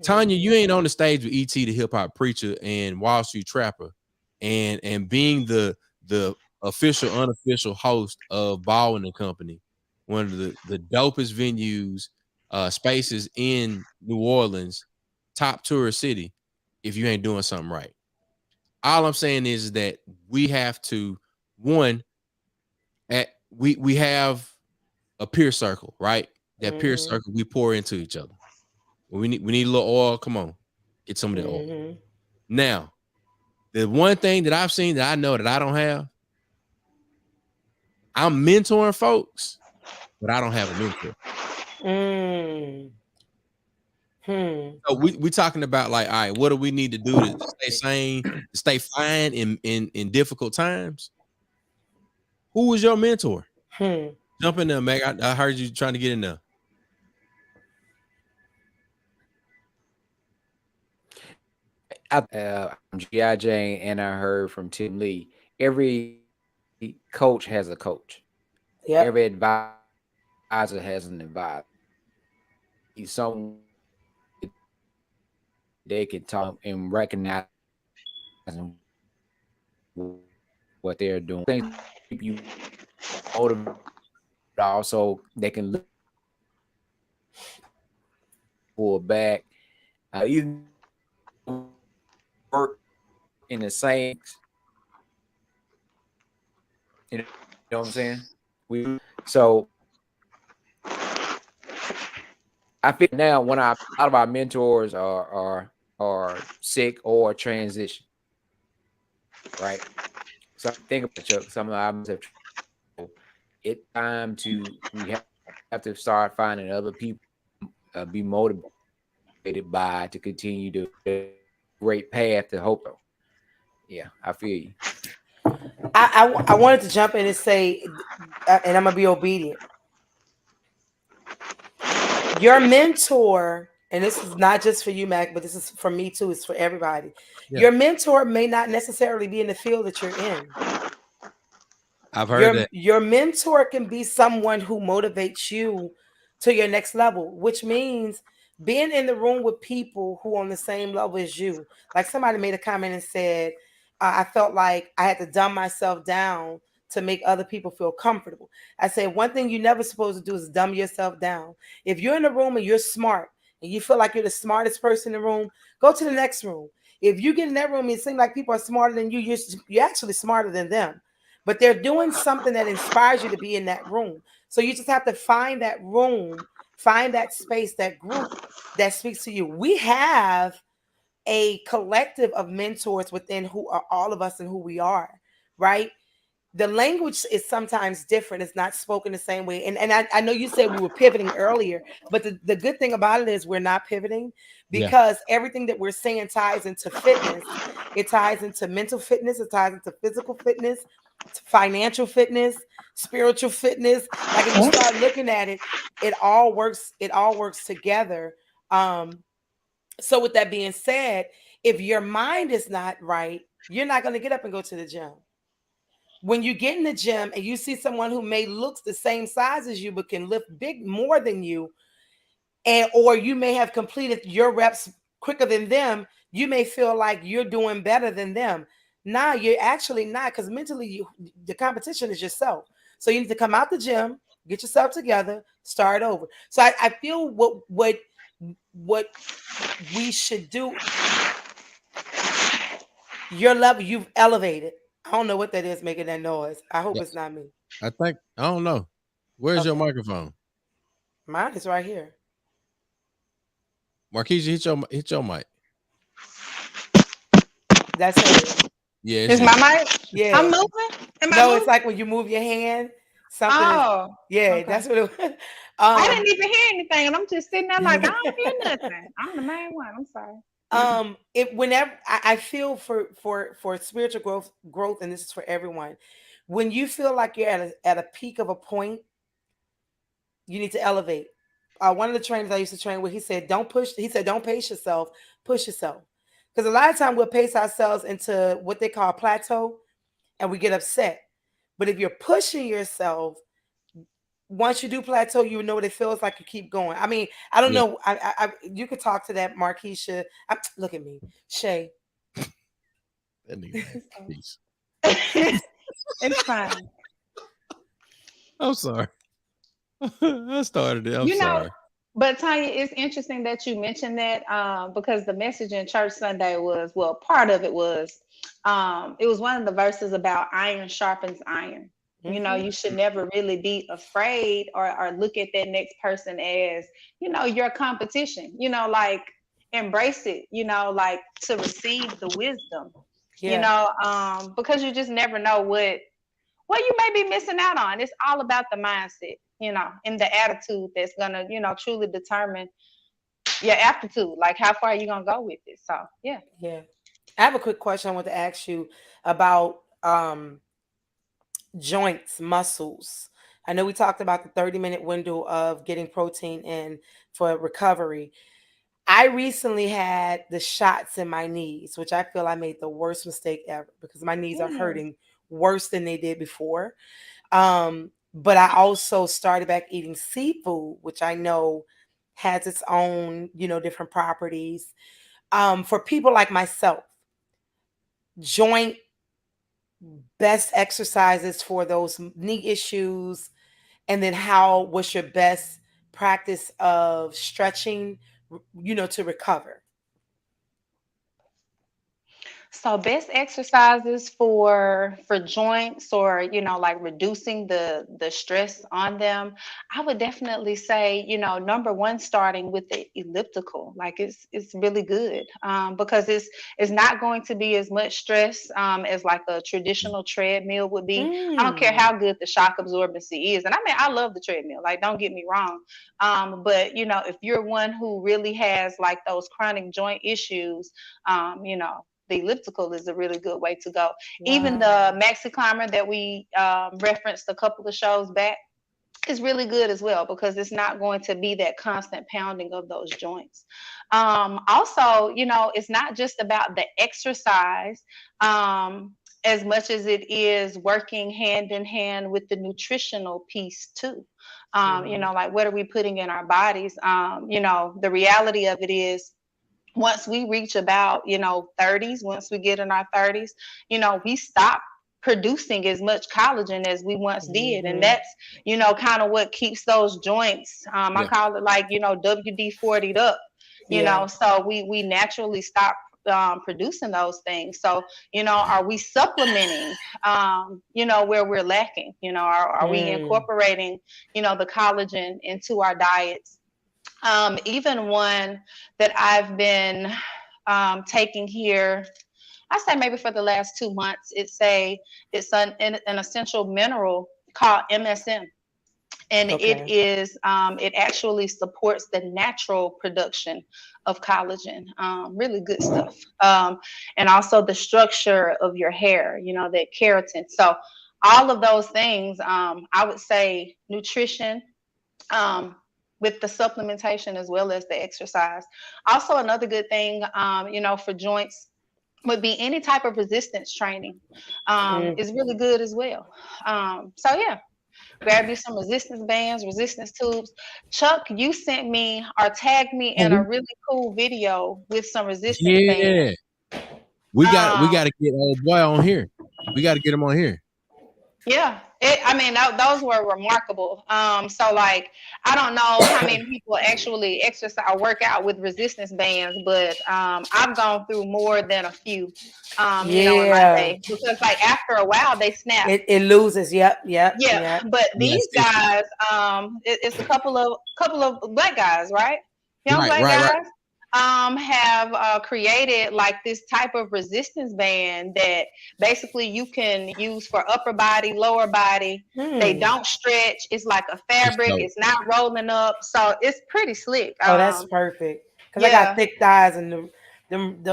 S1: Tanya, you ain't on the stage with ET the hip hop preacher and Wall Street Trapper, and being the official unofficial host of Baldwin and Company, one of the dopest venues, spaces in New Orleans, top tourist city, if you ain't doing something right. All I'm saying is that we have to, one, we have a peer circle, right? That peer circle we pour into each other. We need a little oil. Come on, get some of that oil. Now, the one thing that I've seen that I know that I don't have, I'm mentoring folks, but I don't have a mentor. So we talking about, like, all right, what do we need to do to stay sane, to stay fine in difficult times? Who was your mentor? Jump in there, Meg. I heard you trying to get in there.
S3: From G.I. Jane, and I heard from Tim Lee. Every coach has a coach.
S2: Yep.
S3: Every advisor has an advisor. He's someone they can talk and recognize what they're doing. Things keep you motivated. Also, they can look pull back. Even work in the same. You know what I'm saying? So I feel now when a lot of our mentors are sick or transition, right? So think about Chuck. Some of them have trouble. It's time we have to start finding other people be motivated by to continue the great path to hope. Yeah, I feel you.
S2: I wanted to jump in and say, and I'm gonna be obedient. Your mentor, and this is not just for you, Mac, but this is for me too. It's for everybody. Yeah. Your mentor may not necessarily be in the field that you're in.
S1: I've heard that.
S2: Your mentor can be someone who motivates you to your next level, which means being in the room with people who are on the same level as you. Like somebody made a comment and said, I felt like I had to dumb myself down to make other people feel comfortable. I said, one thing you're never supposed to do is dumb yourself down. If you're in a room and you're smart and you feel like you're the smartest person in the room, go to the next room. If you get in that room and it seems like people are smarter than you, you're actually smarter than them. But they're doing something that inspires you to be in that room. So you just have to find that room, find that space, that group that speaks to you. We have a collective of mentors within who are all of us and who we are, right? The language is sometimes different. It's not spoken the same way. And I know you said we were pivoting earlier, but the good thing about it is we're not pivoting because everything that we're saying ties into fitness. It ties into mental fitness. It ties into physical fitness, financial fitness, spiritual fitness. Like if you start looking at it, it all works together. So with that being said, if your mind is not right, you're not going to get up and go to the gym. When you get in the gym and you see someone who may look the same size as you but can lift big more than you, and or you may have completed your reps quicker than them. You may feel like you're doing better than them. Nah, you're actually not, because mentally the competition is yourself. So you need to come out the gym, get yourself together, start over. So I feel what we should do. Your level, you've elevated. I don't know what that is making that noise. I hope it's not me.
S1: I don't know. Where's your microphone?
S2: Mine is right here.
S1: Marquisha, hit your mic.
S2: That's it.
S1: Yeah.
S5: Is my mic?
S2: Yeah.
S5: I'm moving?
S2: It's like when you move your hand, something.
S5: Oh.
S2: Okay. That's what it was.
S5: I didn't even hear anything, and I'm just sitting there like, I don't hear nothing. I'm the main one. I'm sorry.
S2: Whenever I feel for spiritual growth, and this is for everyone, when you feel like you're at a peak of a point, you need to elevate. One of the trainers I used to train with, he said, don't pace yourself, push yourself. Because a lot of times we'll pace ourselves into what they call plateau, and we get upset. But if you're pushing yourself, once you do plateau, you know what it feels like. You keep going. I mean, I don't know. You could talk to that, Marquisha. Look at me, Shay.
S1: That nigga. Peace.
S5: It's fine.
S1: I'm sorry. I started it. I'm sorry.
S5: But Tanya, it's interesting that you mentioned that because the message in church Sunday was, well, part of it was one of the verses about iron sharpens iron. Mm-hmm. You know, you should never really be afraid or look at that next person as, you know, your competition, you know, like embrace it, you know, like to receive the wisdom, you know, because you just never know what you may be missing out on. It's all about the mindset, you know, and the attitude that's going to, you know, truly determine your aptitude. Like, how far are you going to go with it? So, yeah.
S2: Yeah. I have a quick question I want to ask you about joints, muscles. I know we talked about the 30-minute window of getting protein in for recovery. I recently had the shots in my knees, which I feel I made the worst mistake ever because my knees are hurting worse than they did before. But I also started back eating seafood, which I know has its own, you know, different properties. For people like myself, joint best exercises for those knee issues, and then what's your best practice of stretching, you know, to recover?
S5: So best exercises for joints, or, you know, like reducing the stress on them, I would definitely say, you know, number one, starting with the elliptical. Like it's really good because it's not going to be as much stress as like a traditional treadmill would be. I don't care how good the shock absorbency is, and I mean, I love the treadmill, like, don't get me wrong, but you know, if you're one who really has like those chronic joint issues, you know, the elliptical is a really good way to go. Wow. Even the maxi climber that we referenced a couple of shows back is really good as well, because it's not going to be that constant pounding of those joints. Also, you know, it's not just about the exercise as much as it is working hand in hand with the nutritional piece too. You know, like, what are we putting in our bodies? You know, the reality of it is, once we reach about, you know, 30s, once we get in our 30s, you know, we stop producing as much collagen as we once did. And that's, you know, kind of what keeps those joints, I call it, like, you know, WD-40'd up, you know, so we naturally stop producing those things. So, you know, are we supplementing, you know, where we're lacking? You know, are we incorporating, you know, the collagen into our diets? Even one that I've been taking here, I say maybe for the last 2 months, it's an essential mineral called MSM. And it is, it actually supports the natural production of collagen. Really good stuff. And also the structure of your hair, you know, that keratin. So all of those things, I would say nutrition, with the supplementation as well as the exercise. Also, another good thing, you know, for joints would be any type of resistance training is really good as well. So yeah, grab you some resistance bands, resistance tubes. Chuck, you sent me or tagged me in
S1: Oh,
S5: a really cool video with some resistance bands.
S1: yeah. We
S5: Um,
S1: got to get old boy on here. We got to get him on here.
S5: Yeah, I mean, those were remarkable. So like, I don't know how many people actually exercise or work out with resistance bands, but I've gone through more than a few, in my
S2: Yeah.
S5: day because like after a while they snap.
S2: It loses. Yep. Yep.
S5: Yeah,
S2: Yep.
S5: but these
S1: Elasticity.
S5: guys, it's a couple of black guys, right? Young
S1: Right,
S5: black
S1: right, right.
S5: guys, have created like this type of resistance band that basically you can use for upper body, lower body. They don't stretch. It's like a
S1: That's
S5: fabric.
S1: dope.
S5: It's not rolling up, so it's pretty slick.
S2: Oh, that's perfect. Cause I got
S5: Yeah,
S2: thick thighs and those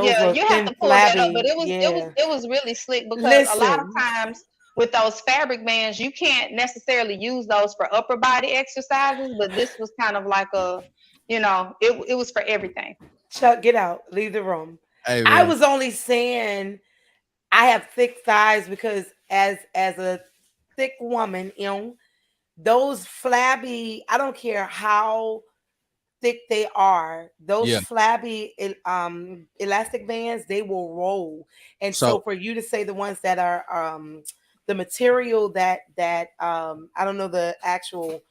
S5: yeah,
S2: little
S5: you have
S2: thin
S5: to pull that up, but
S2: flabby.
S5: it was
S2: Yeah.
S5: it was really slick because a lot of
S2: Listen.
S5: times with those fabric bands, you can't necessarily use those for upper body exercises, but this was kind of like it was for everything.
S2: Chuck, get out. Leave the room.
S1: Hey
S2: I
S1: man.
S2: was only saying I have thick thighs because as a thick woman, those flabby, I don't care how thick they are, those
S1: Yeah.
S2: flabby elastic bands, they will roll. And so
S1: So
S2: for you to say the ones that are the material that I don't know the actual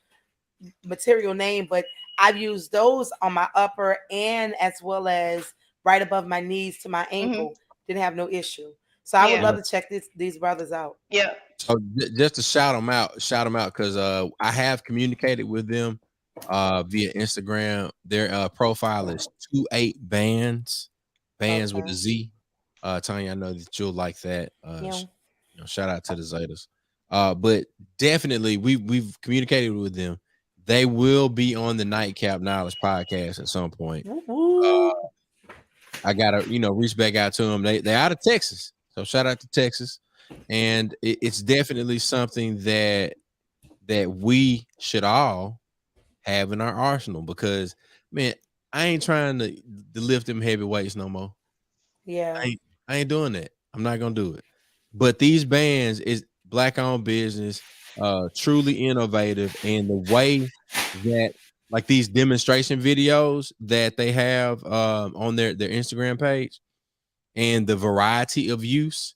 S2: material name, but I've used those on my upper and as well as right above my knees to my
S5: Hmm.
S2: ankle. Didn't have no issue. So I would
S5: Yeah,
S2: love to check these brothers out.
S5: yeah.
S1: so just to shout them out because I have communicated with them via Instagram. Their profile is 28 bands, bands with a
S2: Okay.
S1: Z. Tanya, I know that you'll like that.
S2: Yeah.
S1: Shout out to the Zetas. But definitely we've communicated with them. They will be on the Nightcap Knowledge podcast at some point.
S2: Woo-woo.
S1: I gotta, reach back out to them. They're out of Texas, so shout out to Texas. And it's definitely something that we should all have in our arsenal because, man, I ain't trying to lift them heavy weights no more.
S2: Yeah.
S1: I ain't doing that. I'm not gonna do it. But these bands is black owned business, truly innovative, and the way that like these demonstration videos that they have on their Instagram page and the variety of use.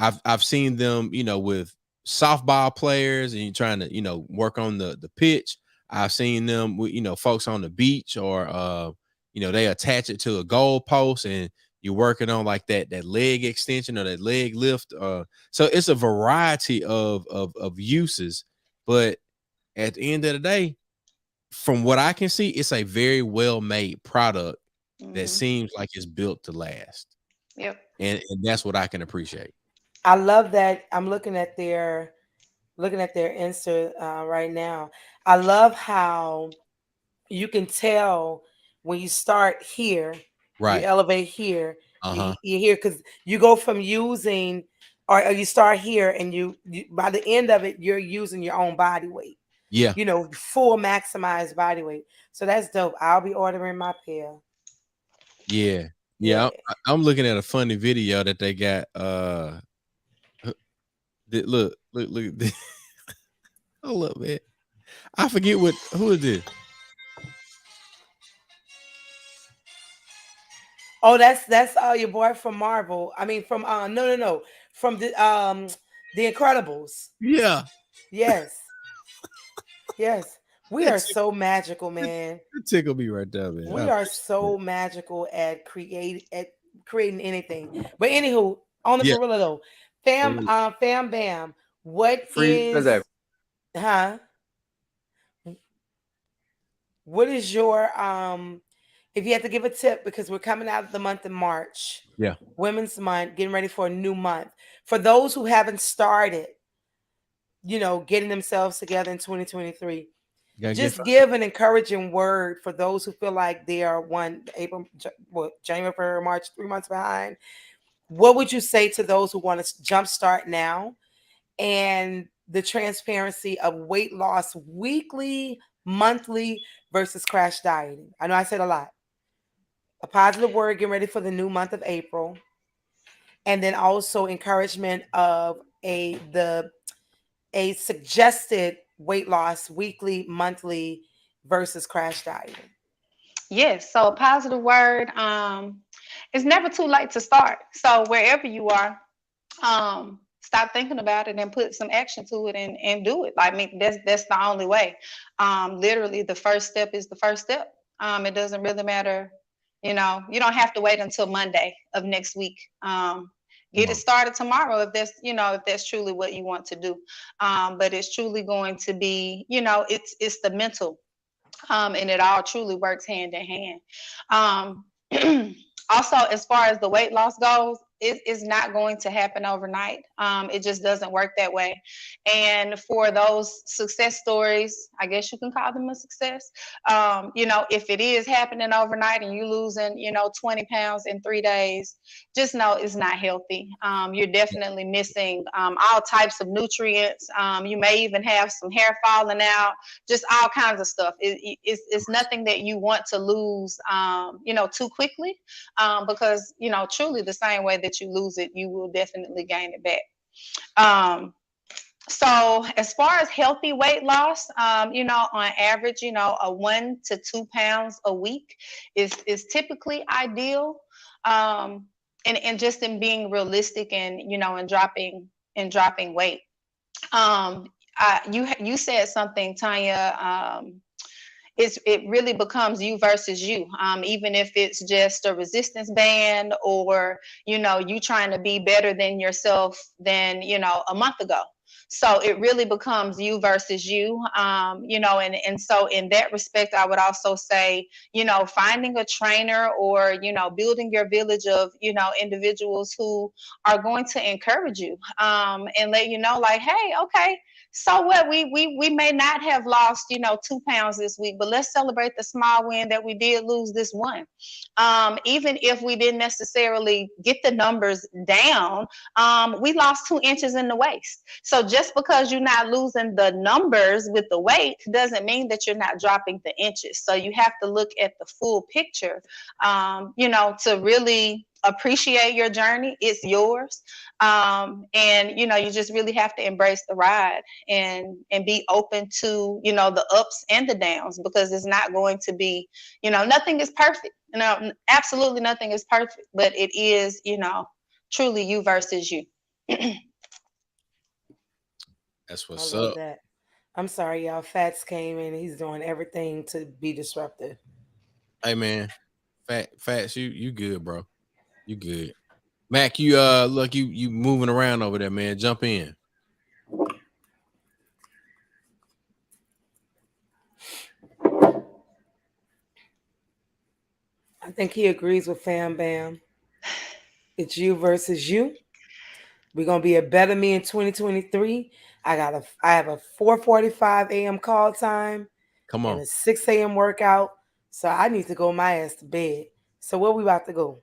S1: I've seen them, with softball players and you're trying to, work on the pitch. I've seen them with, folks on the beach or they attach it to a goal post and you're working on like that leg extension or that leg lift. So it's a variety of uses, but at the end of the day, from what I can see, it's a very well made product that
S5: Hmm.
S1: seems like it's built to last.
S5: Yep.
S1: And that's what I can appreciate.
S2: I love that. I'm looking at their Insta right now. I love how you can tell when you start here, you
S1: Right.
S2: elevate here,
S1: Uh-huh.
S2: you hear because you go from using or you start here and you by the end of it, you're using your own body weight,
S1: Yeah.
S2: full maximized body weight. So that's dope. I'll be ordering my pair.
S1: Yeah.
S2: Yeah.
S1: Yeah. I'm looking at a funny video that they got. Look. Hold up, man. I forget who is this?
S2: Oh, that's your boy from Marvel. I mean from no. From the Incredibles.
S1: Yeah.
S2: Yes. Yes. We
S1: That
S2: are
S1: tick-
S2: so magical, man.
S1: that tickle me right there, man. I
S2: We are
S1: appreciate it.
S2: so magical at creating anything. But anywho, on the
S1: Yeah.
S2: gorilla though,
S1: For real.
S2: fam bam. What
S3: Free. What's
S2: is
S3: that?
S2: huh? What is your if you had to give a tip because we're coming out of the month of March,
S1: Yeah.
S2: Women's Month, getting ready for a new month. For those who haven't started, getting themselves together in 2023,
S1: You gotta get
S2: just give an encouraging word for those who feel like they are January, February, March, 3 months behind. What would you say to those who want to jumpstart now and the transparency of weight loss weekly, monthly versus crash dieting? I know I said a lot. A positive word, getting ready for the new month of April. And then also encouragement of a suggested weight loss weekly, monthly versus crash dieting?
S5: Yes. So a positive word. It's never too late to start. So wherever you are, stop thinking about it and put some action to it and do it. I mean, that's the only way. Literally, the first step is the first step. It doesn't really matter. You know, you don't have to wait until Monday of next week. Get it started tomorrow if that's truly what you want to do. But it's truly going to be, it's the mental, and it all truly works hand in hand. Also, as far as the weight loss goes, it is not going to happen overnight. It just doesn't work that way. And for those success stories, I guess you can call them a success. If it is happening overnight and you're losing, 20 pounds in 3 days, just know it's not healthy. You're definitely missing all types of nutrients. You may even have some hair falling out, just all kinds of stuff. It's nothing that you want to lose, too quickly, because, truly the same way that you lose it, you will definitely gain it back. So as far as healthy weight loss, on average, a 1 to 2 pounds a week is typically ideal. And just in being realistic and, and dropping weight. You said something, Tanya, it really becomes you versus you, even if it's just a resistance band or, you trying to be better than yourself than, a month ago. So it really becomes you versus you, and so in that respect, I would also say, finding a trainer or, building your village of, individuals who are going to encourage you and let you know like, hey, okay, so what, we may not have lost, 2 pounds this week, but let's celebrate the small win that we did lose this one. Even if we didn't necessarily get the numbers down, we lost 2 inches in the waist. So just because you're not losing the numbers with the weight doesn't mean that you're not dropping the inches. So you have to look at the full picture, to really appreciate your journey. It's yours. And you just really have to embrace the ride and be open to, the ups and the downs, because it's not going to be, nothing is perfect. Absolutely nothing is perfect, but it is, truly you versus you.
S1: That's what's
S2: I love
S1: up.
S2: that. I'm sorry, y'all. Fats came in. He's doing everything to be disruptive.
S1: Hey man, Fats, you good, bro. You good. Mac, you look, you moving around over there, man. Jump in.
S2: I think he agrees with FamBam. It's you versus you. We're gonna be a better me in 2023. I have a 4:45 a.m. call time.
S1: Come on.
S2: And a 6 a.m. workout. So I need to go my ass to bed. So where we about to go?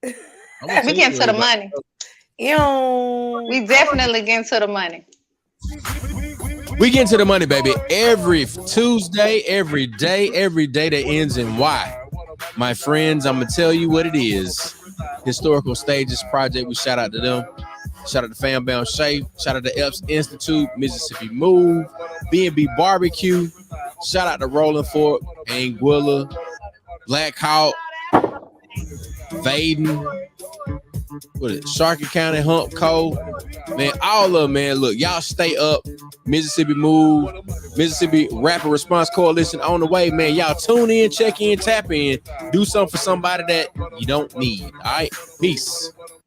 S5: We getting to the money.
S2: We
S5: definitely getting to the money.
S1: We get to the money, baby. Every Tuesday, every day that ends in Y. My friends, I'm gonna tell you what it is. Historical Stages Project. We shout out to them. Shout out to FamBam Shay. Shout out to Epps Institute, Mississippi Move, B&B Barbecue. Shout out to Rolling Fork, Anguilla, Black Hawk, Vaden, Sharkey County, Hump Cove. Man, all of them, man. Look, y'all stay up. Mississippi Move, Mississippi Rapid Response Coalition on the way, man. Y'all tune in, check in, tap in, do something for somebody that you don't need. All right, peace.